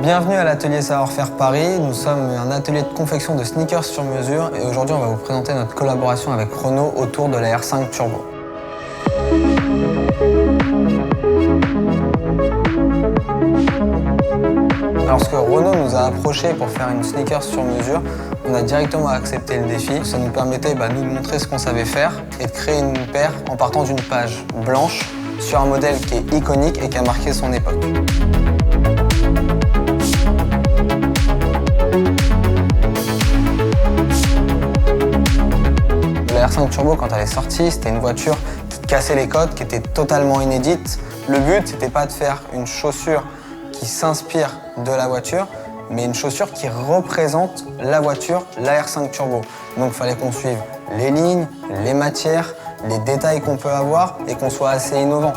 Bienvenue à l'atelier Savoir-Faire Paris. Nous sommes un atelier de confection de sneakers sur mesure et aujourd'hui on va vous présenter notre collaboration avec Renault autour de la R5 Turbo. Lorsque Renault nous a approchés pour faire une sneakers sur mesure, on a directement accepté le défi. Ça nous permettait nous de montrer ce qu'on savait faire et de créer une paire en partant d'une page blanche sur un modèle qui est iconique et qui a marqué son époque. La R5 Turbo, quand elle est sortie, c'était une voiture qui cassait les codes, qui était totalement inédite. Le but, c'était pas de faire une chaussure qui s'inspire de la voiture, mais une chaussure qui représente la voiture, la R5 Turbo. Donc il fallait qu'on suive les lignes, les matières, les détails qu'on peut avoir et qu'on soit assez innovant.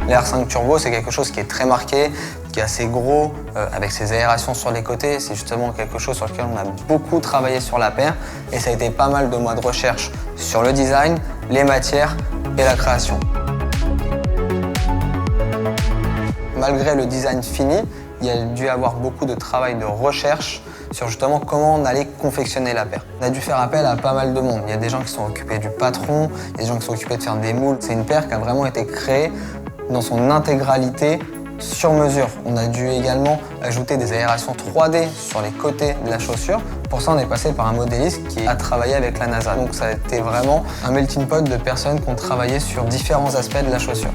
La R5 Turbo, c'est quelque chose qui est très marqué, qui est assez gros, avec ses aérations sur les côtés. C'est justement quelque chose sur lequel on a beaucoup travaillé sur la paire et ça a été pas mal de mois de recherche sur le design, les matières et la création. Malgré le design fini, il y a dû avoir beaucoup de travail de recherche sur justement comment on allait confectionner la paire. On a dû faire appel à pas mal de monde. Il y a des gens qui sont occupés du patron, il y a des gens qui sont occupés de faire des moules. C'est une paire qui a vraiment été créée dans son intégralité sur mesure. On a dû également ajouter des aérations 3D sur les côtés de la chaussure. Pour ça, on est passé par un modéliste qui a travaillé avec la NASA. Donc ça a été vraiment un melting pot de personnes qui ont travaillé sur différents aspects de la chaussure.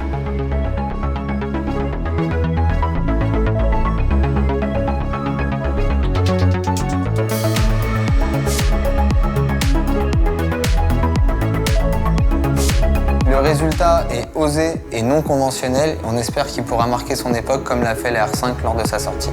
Le résultat est osé et non conventionnel. On espère qu'il pourra marquer son époque comme l'a fait la R5 lors de sa sortie.